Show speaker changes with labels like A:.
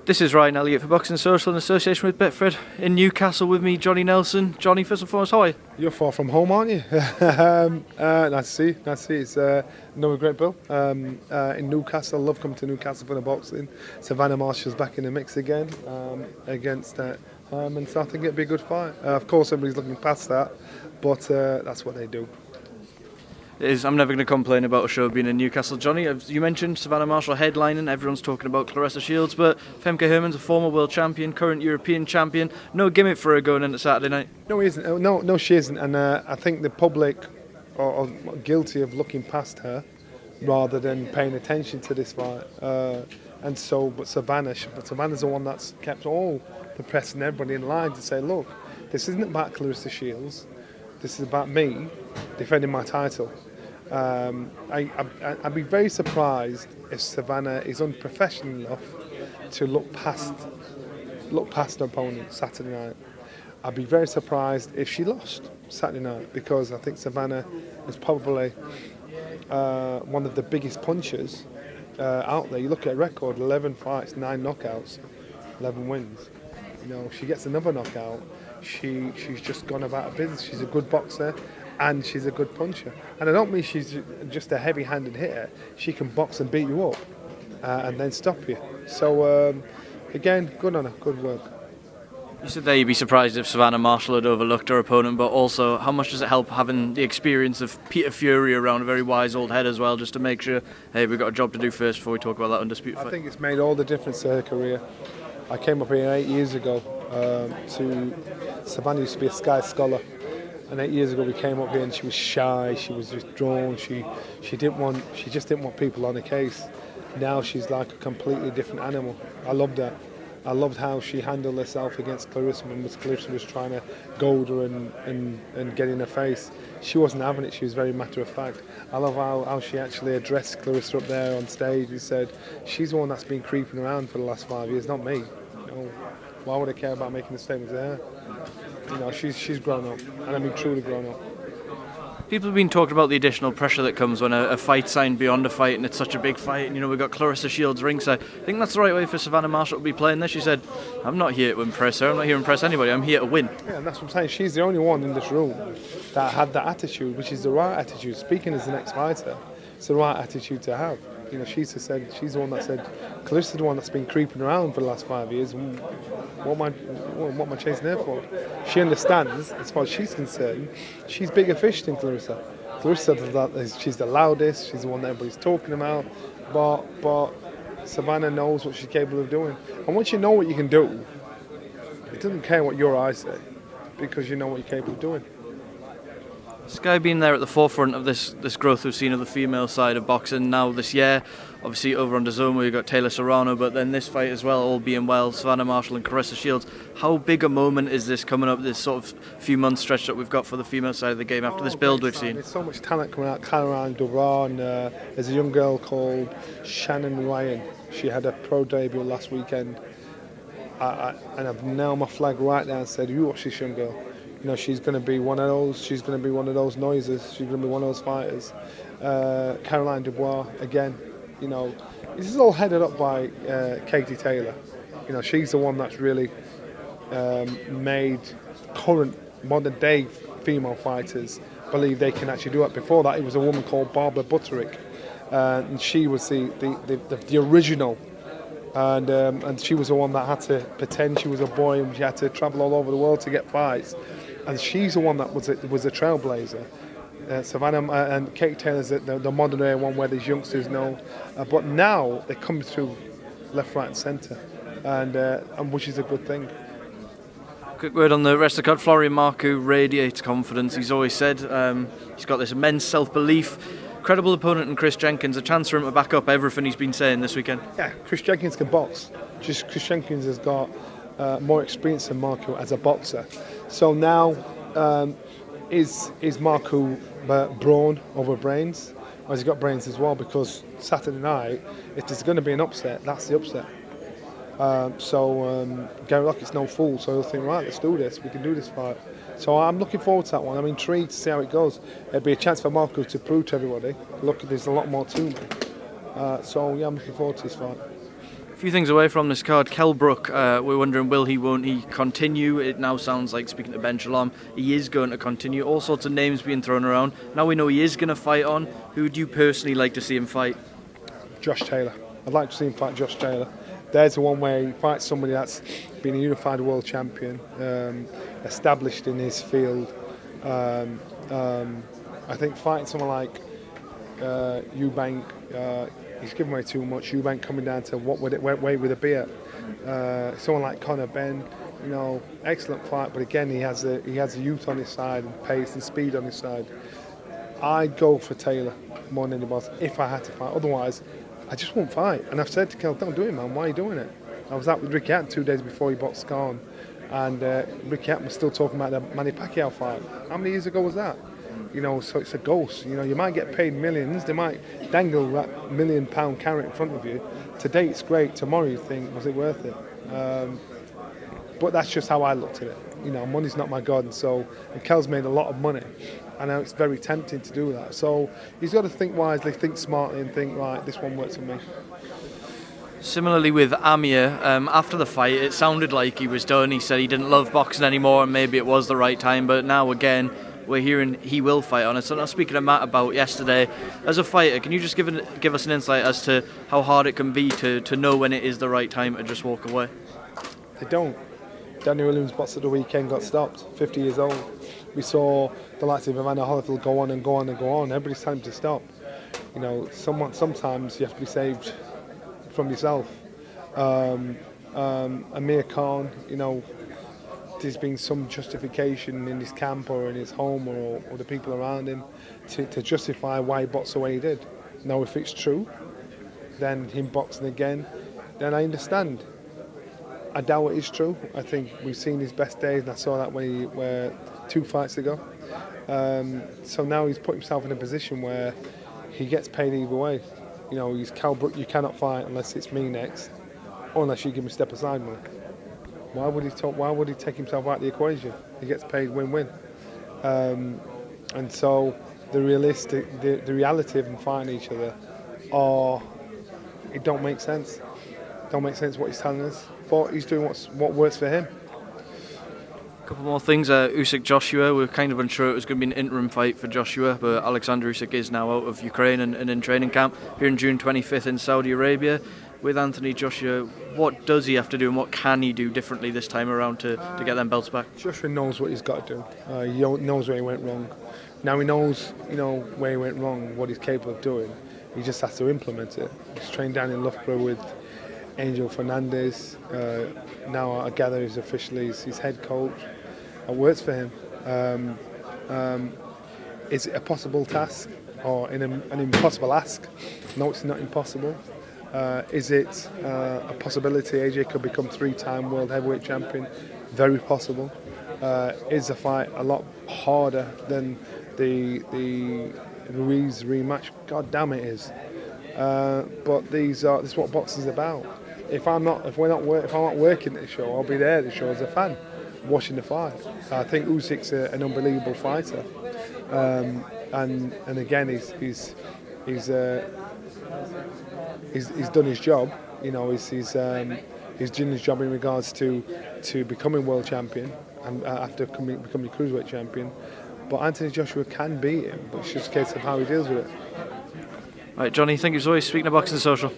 A: This is Ryan Elliott for Boxing Social in association with Betfred. In Newcastle with me, Johnny Nelson. Johnny, first and foremost, how are you?
B: You're far from home, aren't you? Nice to see. It's another great bill. In Newcastle, I love coming to Newcastle for the boxing. Savannah Marshall's back in the mix again against Herman, so I think it'd be a good fight. Of course, everybody's looking past that, but that's what they do.
A: I'm never going to complain about a show being in Newcastle. Johnny, as you mentioned, Savannah Marshall headlining. Everyone's talking about Claressa Shields, but Femke Herman's a former world champion, current European champion. No gimmick for her going into Saturday night.
B: No, he isn't. No, she isn't. And I think the public are guilty of looking past her rather than paying attention to this fight. But Savannah's the one that's kept all the press and everybody in line to say, look, this isn't about Claressa Shields. This is about me defending my title. I'd be very surprised if Savannah is unprofessional enough to look past her opponent Saturday night. I'd be very surprised if she lost Saturday night, because I think Savannah is probably one of the biggest punchers out there. You look at her record: 11 fights, 9 knockouts, 11 wins. You know, she gets another knockout, she's just gone about her business. She's a good boxer and she's a good puncher. And I don't mean she's just a heavy-handed hitter. She can box and beat you up and then stop you. So again, good on her, good work.
A: You said there you'd be surprised if Savannah Marshall had overlooked her opponent, but also how much does it help having the experience of Peter Fury around, a very wise old head as well, just to make sure, hey, we've got a job to do first before we talk about that undisputed fight?
B: I think it's made all the difference to her career. I came up here 8 years ago to Savannah used to be a Sky Scholar, and 8 years ago we came up here and she was shy, she was withdrawn, she just didn't want people on the case. Now she's like a completely different animal. I loved that. I loved how she handled herself against Claressa when Claressa was trying to goad her and get in her face. She wasn't having it, she was very matter of fact. I love how she actually addressed Claressa up there on stage and said, she's the one that's been creeping around for the last 5 years, not me. You know, why would I care about making a statement to her? You know, she's grown up, and I mean truly grown up.
A: People have been talking about the additional pressure that comes when a fight's signed beyond a fight and it's such a big fight, and you know, we've got Claressa Shields ringside. I think that's the right way for Savannah Marshall to be playing this. She said, I'm not here to impress her, I'm not here to impress anybody, I'm here to win.
B: Yeah, and that's what I'm saying. She's the only one in this room that had that attitude, which is the right attitude. Speaking as the next fighter, it's the right attitude to have. You know, she's the one that said, Claressa's the one that's been creeping around for the last 5 years. What am I chasing her for? She understands, as far as she's concerned, she's bigger fish than Claressa. Claressa, she's the loudest, she's the one that everybody's talking about, but Savannah knows what she's capable of doing. And once you know what you can do, it doesn't care what your eyes say, because you know what you're capable of doing.
A: Sky being there at the forefront of this growth we've seen of the female side of boxing now this year, obviously over on DAZN where you've got Taylor Serrano, but then this fight as well, all being well, Savannah Marshall and Claressa Shields. How big a moment is this coming up, this sort of few months stretch that we've got for the female side of the game after this build we've seen?
B: There's so much talent coming out. Caroline Duran, there's a young girl called Shannon Ryan. She had a pro debut last weekend. And I've nailed my flag right now and said, you watch this young girl. You know, she's going to be one of those. She's going to be one of those noises. She's going to be one of those fighters. Caroline Dubois, again. You know, this is all headed up by Katie Taylor. You know, she's the one that's really made current modern day female fighters believe they can actually do it. Before that, it was a woman called Barbara Butterick, and she was the original. And she was the one that had to pretend she was a boy, and she had to travel all over the world to get fights. And she's the one that was a trailblazer. Savannah and Kate Taylor's the modern day one where these youngsters know. But now they're coming through left, right, and centre, and which is a good thing.
A: Quick word on the rest of the card. Florian Marcoux radiates confidence. He's always said he's got this immense self-belief. Credible opponent in Chris Jenkins, a chance for him to back up everything he's been saying this weekend. Yeah,
B: Chris Jenkins can box. Just Chris Jenkins has got more experience than Marcoux as a boxer. So now, is Marcoux brawn over brains? Or has he got brains as well? Because Saturday night, if there's going to be an upset, that's the upset. Gary Lockett's no fool, so he'll think, right, let's do this. We can do this fight. So I'm looking forward to that one. I'm intrigued to see how it goes. It'll be a chance for Marco to prove to everybody, look, there's a lot more to me. I'm looking forward to this fight.
A: A few things away from this card. Kell Brook, we're wondering will he, won't he continue? It now sounds like, speaking to Ben Shalom, he is going to continue. All sorts of names being thrown around. Now we know he is going to fight on. Who would you personally like to see him fight?
B: Josh Taylor. I'd like to see him fight Josh Taylor. There's the one where he fights somebody that's been a unified world champion, established in his field. I think fighting someone like Eubank, he's given away too much. Eubank coming down to what would it weigh with a beer. Someone like Conor Ben, excellent fight, but again he has the youth on his side and pace and speed on his side. I'd go for Taylor more than anybody else if I had to fight. Otherwise, I just won't fight. And I've said to Kell, don't do it, man. Why are you doing it? I was out with Ricky Hatton 2 days before he boxed Khan, and Ricky Hatton was still talking about the Manny Pacquiao fight. How many years ago was that? So it's a ghost. You might get paid millions. They might dangle that £1 million carrot in front of you. Today it's great. Tomorrow you think, was it worth it? But that's just how I looked at it. Money's not my god, and Kell's made a lot of money. I know it's very tempting to do that. So he's got to think wisely, think smartly, and think, right, this one works for me.
A: Similarly with Amir, after the fight, it sounded like he was done. He said he didn't love boxing anymore, and maybe it was the right time. But now again, we're hearing he will fight on it. So now speaking to Matt about yesterday, as a fighter, can you just give us an insight as to how hard it can be to know when it is the right time to just walk away?
B: They don't. Danny Williams boxed at the weekend, got stopped, 50 years old. We saw the likes of Evander Holyfield go on and go on and go on. Everybody's telling him to stop. Sometimes you have to be saved from yourself. Amir Khan, there's been some justification in his camp or in his home or the people around him to justify why he boxed the way he did. Now, if it's true, then him boxing again, then I understand. I doubt it is true. I think we've seen his best days, and I saw that when he were 2 fights ago. So now he's put himself in a position where he gets paid either way. He's Kell Brook. You cannot fight unless it's me next, or unless you give me step aside money. Why would he take himself out of the equation? He gets paid win-win. And so the reality of them fighting each other, it don't make sense. Don't make sense what he's telling us. But he's doing what works for him.
A: A couple more things. Usyk-Joshua, we were kind of unsure it was going to be an interim fight for Joshua, but Alexander Usyk is now out of Ukraine and in training camp here in June 25th in Saudi Arabia. With Anthony Joshua, what does he have to do and what can he do differently this time around to get them belts back?
B: Joshua knows what he's got to do. He knows where he went wrong. Now he knows, where he went wrong, what he's capable of doing. He just has to implement it. He's trained down in Loughborough with Angel Fernandez. Now I gather he's officially his head coach. It works for him. Is it a possible task or an impossible ask? No, it's not impossible. Is it a possibility AJ could become 3-time world heavyweight champion? Very possible. Is the fight a lot harder than the Ruiz rematch? God damn it is. But this is what boxing is about. If I'm not working at the show, I'll be there at the show as a fan, watching the fight. I think Usyk's an unbelievable fighter, and again he's done his job. He's done his job in regards to becoming world champion and after becoming cruiserweight champion. But Anthony Joshua can beat him, but it's just a case of how he deals with it.
A: Right, Johnny, thank you as always. Speaking of Boxing Social.